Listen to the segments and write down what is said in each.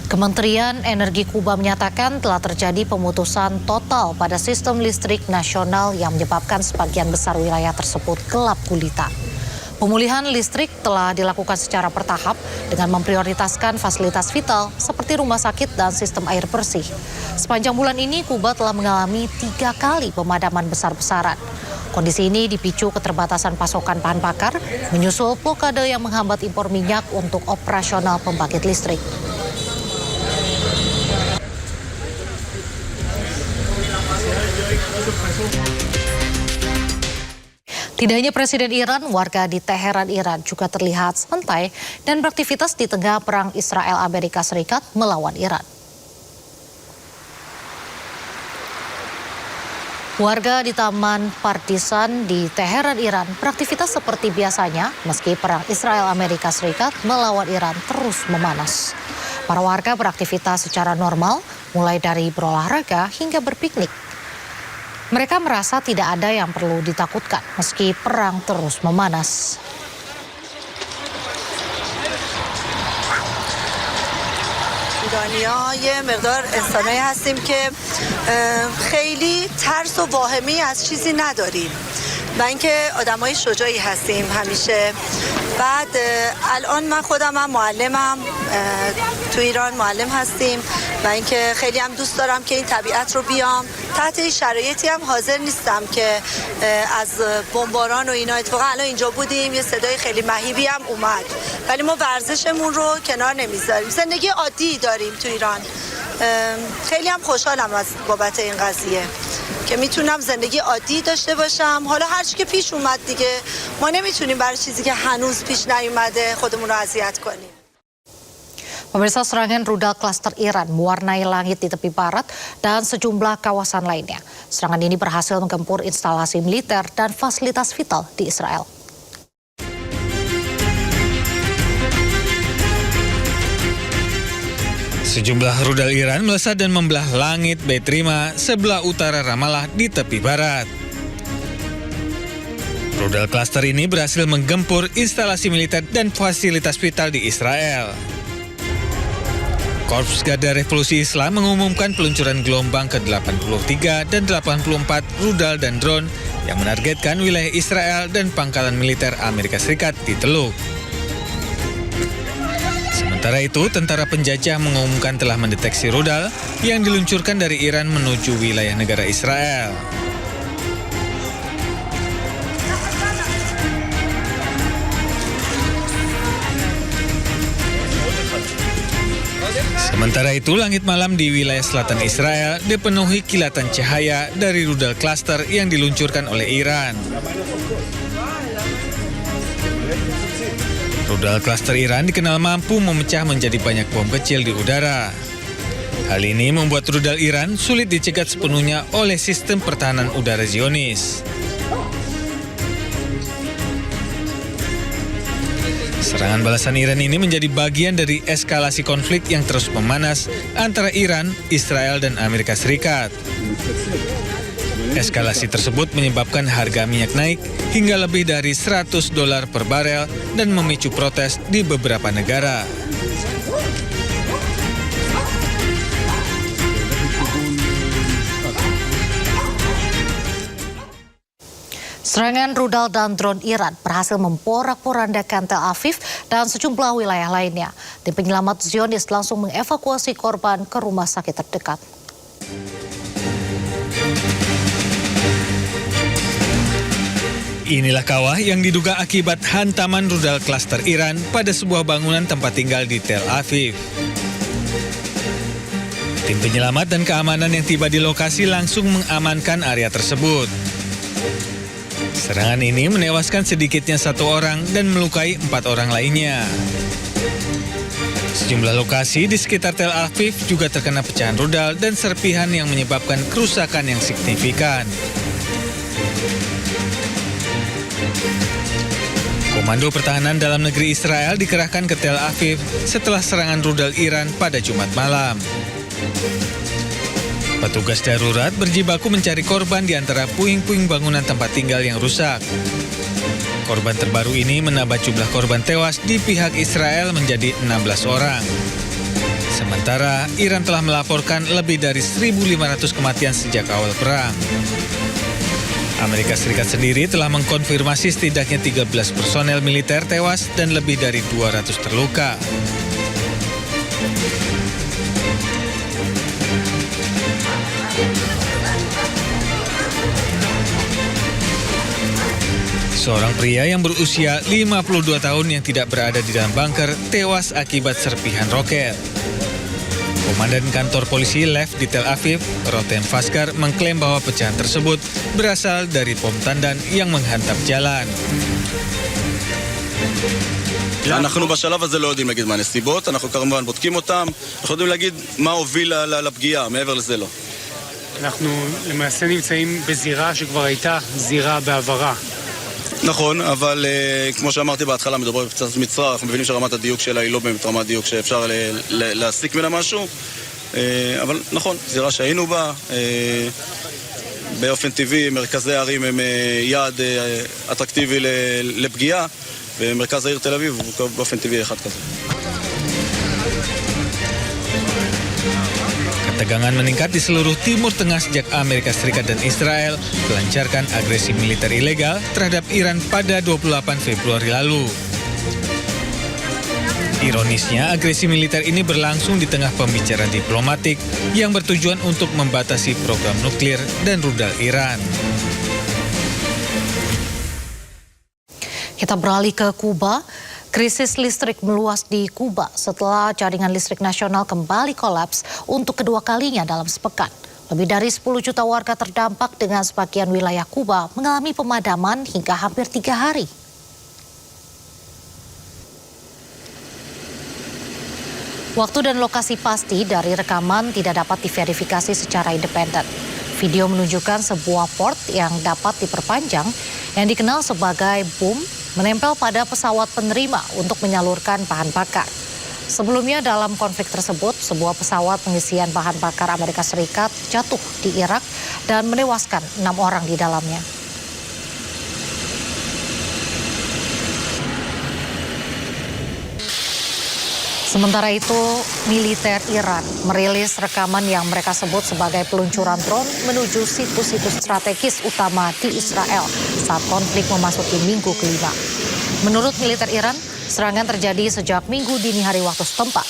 Kementerian Energi Kuba menyatakan telah terjadi pemutusan total pada sistem listrik nasional yang menyebabkan sebagian besar wilayah tersebut gelap gulita. Pemulihan listrik telah dilakukan secara bertahap dengan memprioritaskan fasilitas vital seperti rumah sakit dan sistem air bersih. Sepanjang bulan ini, Kuba telah mengalami 3 kali pemadaman besar-besaran. Kondisi ini dipicu keterbatasan pasokan bahan bakar, menyusul blokade yang menghambat impor minyak untuk operasional pembangkit listrik. Tidak hanya Presiden Iran, warga di Teheran, Iran juga terlihat santai dan beraktivitas di tengah perang Israel-Amerika Serikat melawan Iran. Warga di Taman Partisan di Teheran, Iran beraktivitas seperti biasanya meski perang Israel-Amerika Serikat melawan Iran terus memanas. Para warga beraktivitas secara normal, mulai dari berolahraga hingga berpiknik. Mereka merasa tidak ada yang perlu ditakutkan meski perang terus memanas. ایرانی‌ها یه مقدار انسانایی هستیم که خیلی ترس و واهمه‌ای از چیزی نداریم و اینکه آدمای شجاعی هستیم همیشه. بعد الان من خودم هم معلمم، تو ایران معلم هستیم و اینکه خیلی هم دوست دارم که این طبیعت رو بیام. تحت این شرایطی هم حاضر نیستم که از بمباران و اینا، اتفاقا الان اینجا بودیم یه صدای خیلی مهیبی هم اومد ولی ما ورزشمون رو کنار نمیذاریم. زندگی عادی داریم تو ایران. خیلی هم خوشحالم از بابت این قضیه که میتونم زندگی عادی داشته باشم. حالا هر چی که پیش اومد دیگه، ما نمیتونیم برای چیزی که هنوز پیش نیومده خودمون رو اذیت کنیم. Pemirsa, serangan rudal klaster Iran mewarnai langit di tepi barat dan sejumlah kawasan lainnya. Serangan ini berhasil menggempur instalasi militer dan fasilitas vital di Israel. Sejumlah rudal Iran melesat dan membelah langit Beit Rima sebelah utara Ramallah di tepi barat. Rudal klaster ini berhasil menggempur instalasi militer dan fasilitas vital di Israel. Korps Garda Revolusi Islam mengumumkan peluncuran gelombang ke-83 dan 84 rudal dan drone yang menargetkan wilayah Israel dan pangkalan militer Amerika Serikat di Teluk. Sementara itu, tentara penjajah mengumumkan telah mendeteksi rudal yang diluncurkan dari Iran menuju wilayah negara Israel. Sementara itu, langit malam di wilayah selatan Israel dipenuhi kilatan cahaya dari rudal klaster yang diluncurkan oleh Iran. Rudal klaster Iran dikenal mampu memecah menjadi banyak bom kecil di udara. Hal ini membuat rudal Iran sulit dicegat sepenuhnya oleh sistem pertahanan udara Zionis. Serangan balasan Iran ini menjadi bagian dari eskalasi konflik yang terus memanas antara Iran, Israel, dan Amerika Serikat. Eskalasi tersebut menyebabkan harga minyak naik hingga lebih dari $100 per barel dan memicu protes di beberapa negara. Serangan rudal dan drone Iran berhasil memporak-porandakan Tel Aviv dan sejumlah wilayah lainnya. Tim penyelamat Zionis langsung mengevakuasi korban ke rumah sakit terdekat. Inilah kawah yang diduga akibat hantaman rudal klaster Iran pada sebuah bangunan tempat tinggal di Tel Aviv. Tim penyelamat dan keamanan yang tiba di lokasi langsung mengamankan area tersebut. Serangan ini menewaskan sedikitnya 1 orang dan melukai 4 orang lainnya. Sejumlah lokasi di sekitar Tel Aviv juga terkena pecahan rudal dan serpihan yang menyebabkan kerusakan yang signifikan. Komando Pertahanan Dalam Negeri Israel dikerahkan ke Tel Aviv setelah serangan rudal Iran pada Jumat malam. Petugas darurat berjibaku mencari korban di antara puing-puing bangunan tempat tinggal yang rusak. Korban terbaru ini menambah jumlah korban tewas di pihak Israel menjadi 16 orang. Sementara Iran telah melaporkan lebih dari 1.500 kematian sejak awal perang. Amerika Serikat sendiri telah mengkonfirmasi setidaknya 13 personel militer tewas dan lebih dari 200 terluka. Seorang pria yang berusia 52 tahun yang tidak berada di dalam bunker tewas akibat serpihan roket. Komandan kantor polisi Lev di Tel Aviv, Rotem Faskar, mengklaim bahwa pecahan tersebut berasal dari bom tandan yang menghantam jalan. אנחנו בשלב הזה לא יודעים להגיד מה הנסיבות, אנחנו כמובן בודקים אותם, אנחנו יודעים להגיד מה הוביל לפגיעה, מעבר לזה לא. אנחנו למעשה נמצאים בזירה שכבר הייתה זירה בעברה. נכון, אבל כמו שאמרתי בהתחלה, מדברים בפצצת מצרר, אנחנו מבינים שרמת הדיוק שלה היא לא באמת רמת דיוק שאפשר להסיק ממנה משהו, אבל נכון, זירה שהיינו בה, באופן טבעי מרכזי הערים הם יעד אטרקטיבי לפגיעה, ומרכז העיר תל אביב הוא באופן טבעי אחד כזה. Ketegangan meningkat di seluruh Timur Tengah sejak Amerika Serikat dan Israel melancarkan agresi militer ilegal terhadap Iran pada 28 Februari lalu. Ironisnya, agresi militer ini berlangsung di tengah pembicaraan diplomatik yang bertujuan untuk membatasi program nuklir dan rudal Iran. Kita beralih ke Kuba. Krisis listrik meluas di Kuba setelah jaringan listrik nasional kembali kolaps untuk kedua kalinya dalam sepekan. Lebih dari 10 juta warga terdampak dengan sebagian wilayah Kuba mengalami pemadaman hingga hampir 3 hari. Waktu dan lokasi pasti dari rekaman tidak dapat diverifikasi secara independen. Video menunjukkan sebuah port yang dapat diperpanjang yang dikenal sebagai boom menempel pada pesawat penerima untuk menyalurkan bahan bakar. Sebelumnya dalam konflik tersebut, sebuah pesawat pengisian bahan bakar Amerika Serikat jatuh di Irak dan menewaskan 6 orang di dalamnya. Sementara itu, militer Iran merilis rekaman yang mereka sebut sebagai peluncuran drone menuju situs-situs strategis utama di Israel saat konflik memasuki minggu kelima. Menurut militer Iran, serangan terjadi sejak minggu dini hari waktu setempat.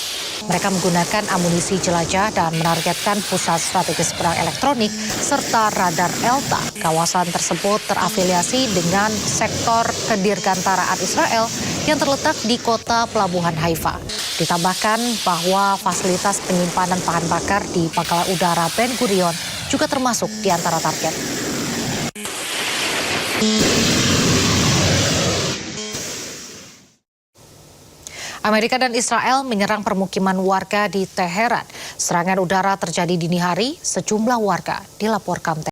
Mereka menggunakan amunisi jelajah dan menargetkan pusat strategis perang elektronik serta radar ELTA. Kawasan tersebut terafiliasi dengan sektor kedirgantaraan Israel yang terletak di kota Pelabuhan Haifa. Ditambahkan bahwa fasilitas penyimpanan bahan bakar di Pangkalan Udara Ben Gurion juga termasuk di antara target. Amerika dan Israel menyerang permukiman warga di Teheran. Serangan udara terjadi dini hari, sejumlah warga dilaporkan